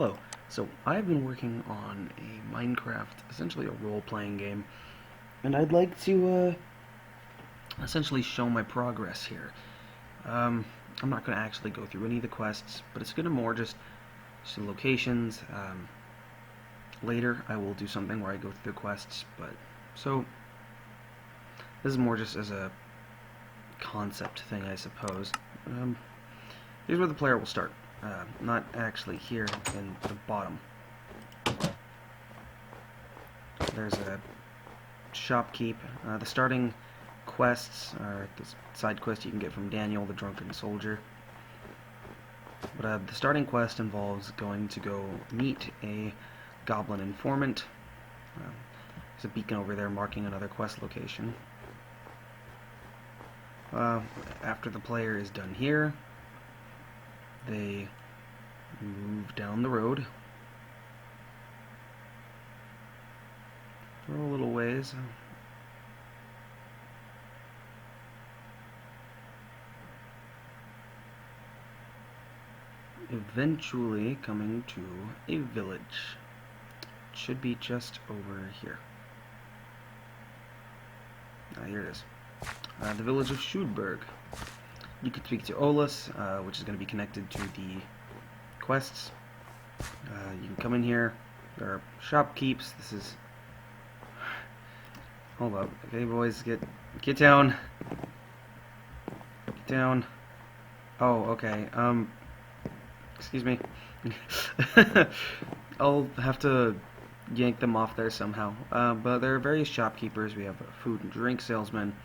Hello. So I've been working on a Minecraft, essentially a role-playing game, and I'd like to essentially show my progress here. Um, I'm not going to actually go through any of the quests, but it's going to more just some locations. Later, I will do something where I go through the quests, but so this is more just as a concept thing, I suppose. Here's where the player will start. Not actually here in the bottom. There's a shopkeep. The starting quests are the side quest you can get from Daniel, the drunken soldier. But the starting quest involves going to go meet a goblin informant. There's a beacon over there marking another quest location. After the player is done here, they move down the road for a little ways. Eventually coming to a village. It should be just over here. Here it is. The village of Shoeburg. You can speak to Olus, which is going to be connected to the quests. You can come in here. There are shopkeeps. This is... Hold up. Okay, boys, get down. Get down. Oh, okay. Excuse me. I'll have to yank them off there somehow. But there are various shopkeepers. We have a food and drink salesman,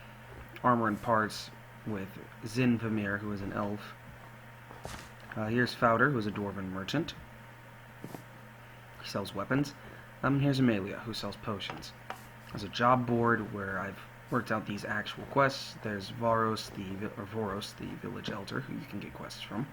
armor and parts with Zinvamir, who is an elf. Here's Fowder, who is a dwarven merchant. He sells weapons. Here's Amelia, who sells potions. There's a job board where I've worked out these actual quests. There's Voros, the village elder, who you can get quests from.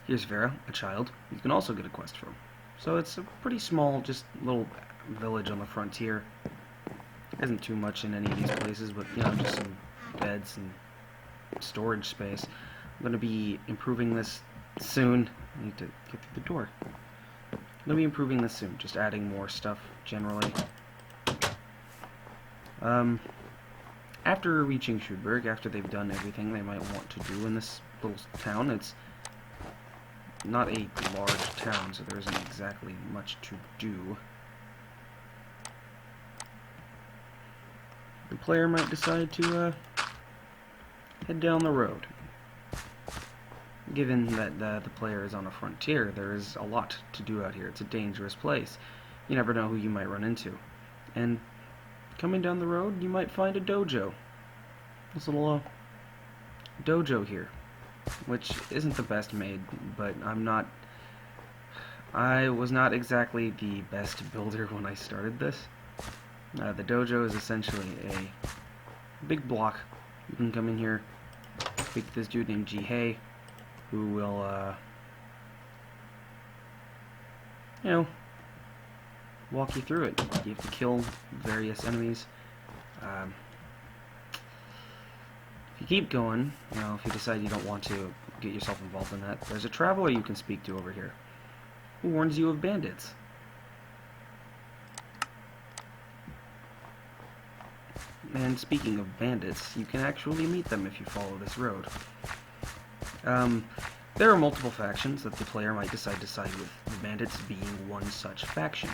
Here's Vera, a child, you can also get a quest from. So it's a pretty small, just little village on the frontier. There isn't too much in any of these places, but, you know, just some beds and storage space. I'm going to be improving this soon. I need to get through the door. I'm going to be improving this soon, just adding more stuff, generally. After reaching Shoeburg, after they've done everything they might want to do in this little town, it's not a large town, so there isn't exactly much to do. The player might decide to head down the road. Given that the player is on a frontier, there is a lot to do out here. It's a dangerous place. You never know who you might run into. And coming down the road, you might find a dojo. This little dojo here, which isn't the best made, but I was not exactly the best builder when I started this. The dojo is essentially a big block. You can come in here, speak to this dude named Jihei, who will, you know, walk you through it. You have to kill various enemies. If you keep going, you know, if you decide you don't want to get yourself involved in that, there's a traveler you can speak to over here who warns you of bandits. And speaking of bandits, you can actually meet them if you follow this road. There are multiple factions that the player might decide to side with, the bandits being one such faction.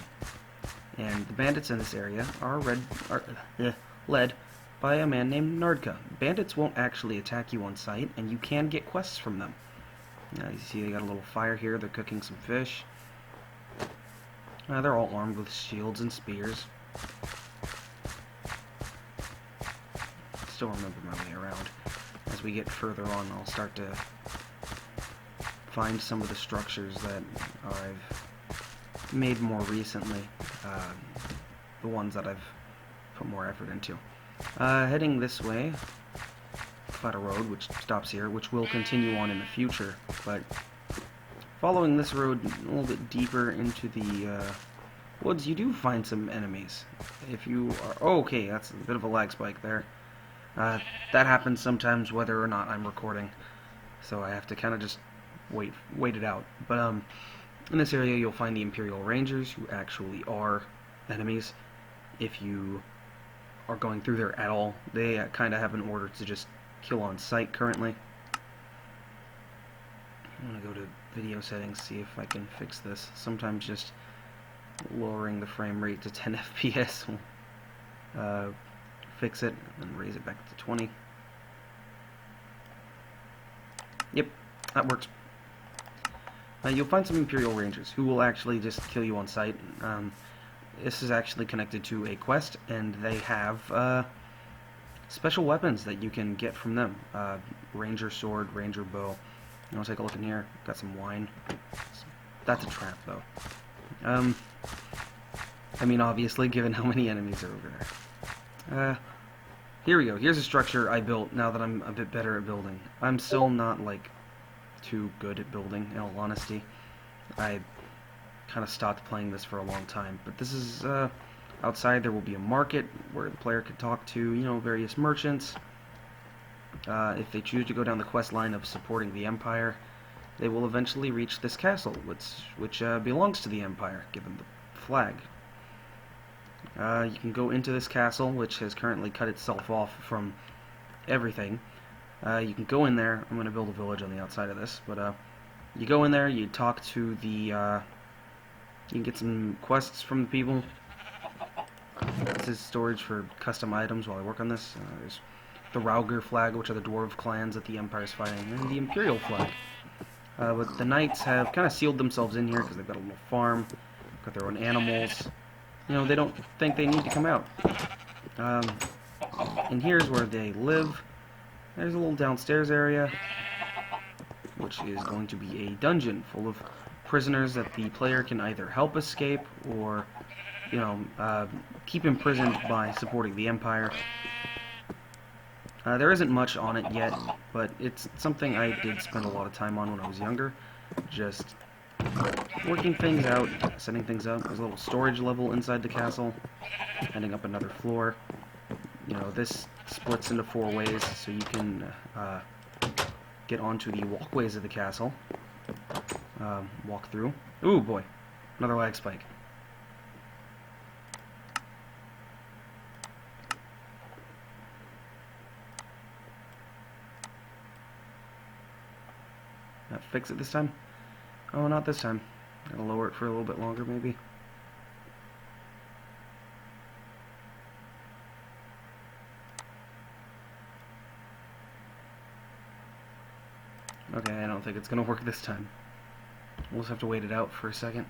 And the bandits in this area are led by a man named Nardka. Bandits won't actually attack you on sight, and you can get quests from them. You see they got a little fire here, they're cooking some fish. They're all armed with shields and spears. Still remember my way around. As we get further on, I'll start to find some of the structures that I've made more recently. The ones that I've put more effort into. Heading this way, got a road which stops here, which will continue on in the future, but following this road a little bit deeper into the woods, you do find some enemies. If you are... Oh, okay, that's a bit of a lag spike there. That happens sometimes whether or not I'm recording, so I have to kind of just wait it out. But In this area, you'll find the Imperial Rangers, who actually are enemies. If you are going through there at all, they kind of have an order to just kill on sight currently. I'm going to go to video settings, see if I can fix this. Sometimes just lowering the frame rate to 10 FPS will fix it, and raise it back to 20. Yep, that works. You'll find some Imperial Rangers who will actually just kill you on sight. This is actually connected to a quest, and they have special weapons that you can get from them. Ranger sword, Ranger bow. You want to take a look in here? Got some wine. That's a trap, though. I mean, obviously, given how many enemies are over there. Here we go. Here's a structure I built now that I'm a bit better at building. I'm still not, like, too good at building, in all honesty. I kind of stopped playing this for a long time. But this is, outside there will be a market where the player could talk to, you know, various merchants. If they choose to go down the quest line of supporting the Empire, they will eventually reach this castle, which belongs to the Empire, given the flag. You can go into this castle, which has currently cut itself off from everything. You can go in there. I'm going to build a village on the outside of this, but you go in there, you talk to the... you can get some quests from the people. This is storage for custom items while I work on this. There's the Rauger flag, which are the dwarf clans that the Empire's fighting, and the Imperial flag. But the Knights have kind of sealed themselves in here because they've got a little farm, got their own animals. You know, they don't think they need to come out. And here's where they live. There's a little downstairs area, which is going to be a dungeon full of prisoners that the player can either help escape or, you know, keep imprisoned by supporting the Empire. There isn't much on it yet, but it's something I did spend a lot of time on when I was younger. Just working things out, setting things up. There's a little storage level inside the castle, heading up another floor. You know, this splits into 4 ways, so you can get onto the walkways of the castle. Walk through. Ooh, boy. Another lag spike. That fix it this time? Oh, not this time. I'll lower it for a little bit longer, maybe. Okay, I don't think it's gonna work this time. We'll just have to wait it out for a second.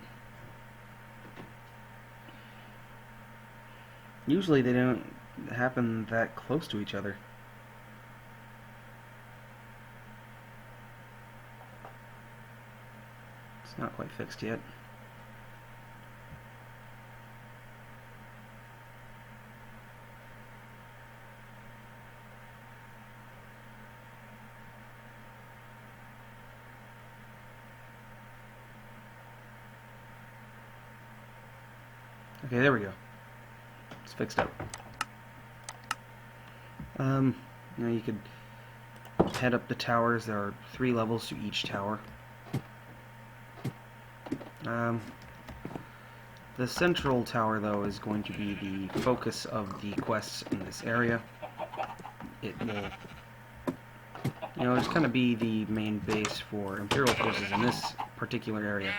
Usually they don't happen that close to each other. It's not quite fixed yet. Okay, there we go. It's fixed up. Now you could head up the towers. There are 3 levels to each tower. The central tower, though, is going to be the focus of the quests in this area. It will, you know, just kind of be the main base for Imperial forces in this particular area.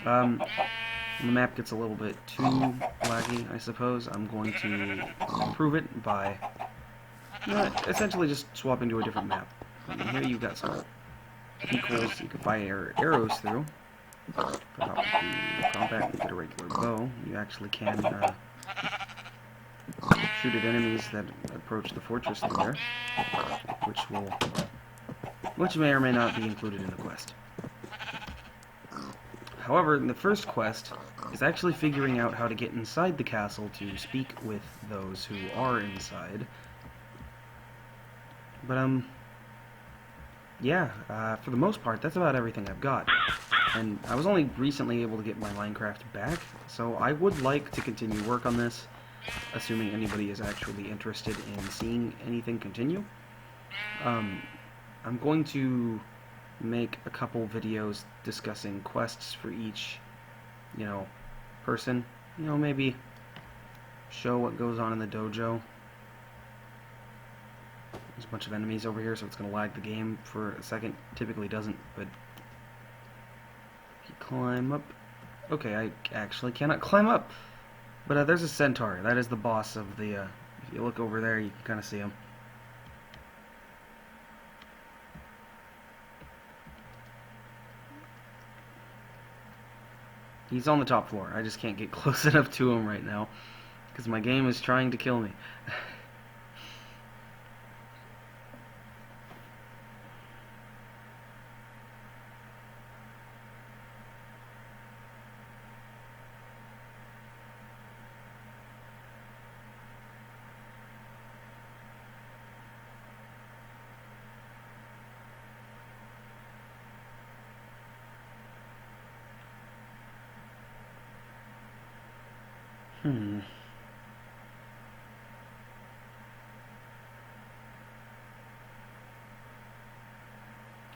The map gets a little bit too laggy, I suppose. I'm going to improve it by essentially just swapping to a different map. And here you've got some equals you can fire arrows through. Put out the combat and get a regular bow. You actually can shoot at enemies that approach the fortress through there, which may or may not be included in the quest. However, the first quest is actually figuring out how to get inside the castle to speak with those who are inside. But, yeah, for the most part, that's about everything I've got. And I was only recently able to get my Minecraft back, so I would like to continue work on this, assuming anybody is actually interested in seeing anything continue. I'm going to make a couple videos discussing quests for each, person. Maybe show what goes on in the dojo. There's a bunch of enemies over here, so it's going to lag the game for a second. Typically doesn't, but if you climb up... Okay, I actually cannot climb up. But there's a centaur. That is the boss of the... if you look over there, you can kind of see him. He's on the top floor. I just can't get close enough to him right now, because my game is trying to kill me.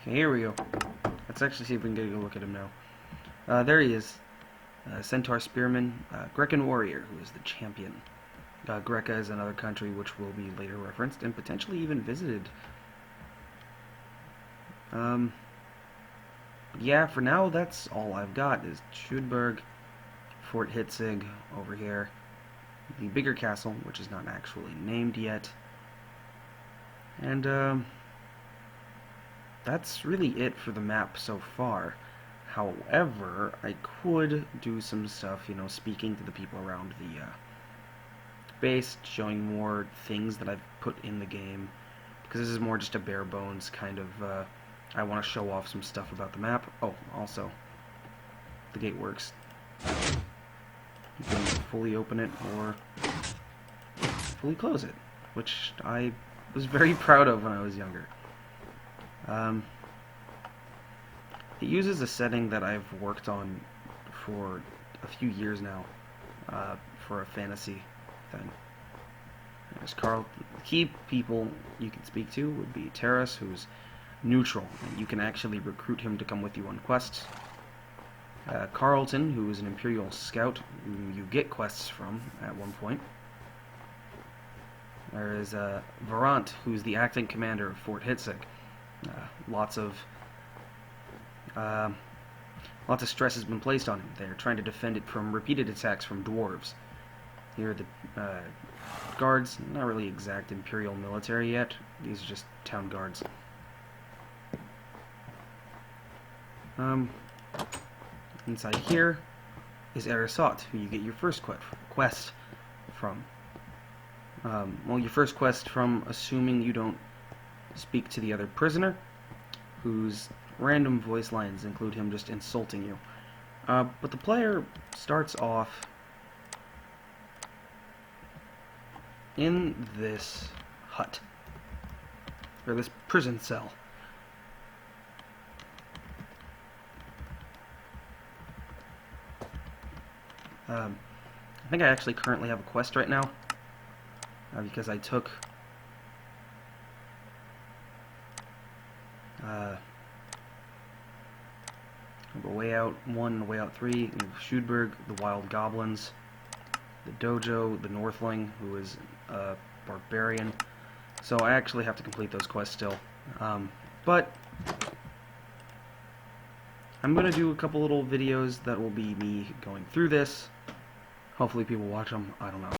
Okay, here we go. Let's actually see if we can get a look at him now. There he is. Centaur Spearman, Grecan Warrior, who is the champion. Greca is another country which will be later referenced and potentially even visited. Yeah, for now, that's all I've got is Shoeburg, Fort Hitzig over here, the bigger castle, which is not actually named yet, and that's really it for the map so far. However, I could do some stuff, speaking to the people around the base, showing more things that I've put in the game, because this is more just a bare bones kind of, I want to show off some stuff about the map. Oh, also, the gate works. You can fully open it or fully close it, which I was very proud of when I was younger. It uses a setting that I've worked on for a few years now, for a fantasy thing. There's Carl. The key people you can speak to would be Terrace, who's neutral, and you can actually recruit him to come with you on quests. Carlton, who is an Imperial scout, who you get quests from at one point. There is Varant, who's the acting commander of Fort Hitzig. Lots of stress has been placed on him. They're trying to defend it from repeated attacks from dwarves. Here are the guards, not really exact Imperial military yet. These are just town guards. Inside here is Erisot, who you get your first quest from. Well, your first quest from, assuming you don't speak to the other prisoner, whose random voice lines include him just insulting you. But the player starts off in this hut, or this prison cell. I think I actually currently have a quest right now, because I took the Way Out 1 and Way Out 3, Shoeburg, the Wild Goblins, the Dojo, the Northling, who is a barbarian. So I actually have to complete those quests still. But I'm going to do a couple little videos that will be me going through this. Hopefully people watch them. I don't know.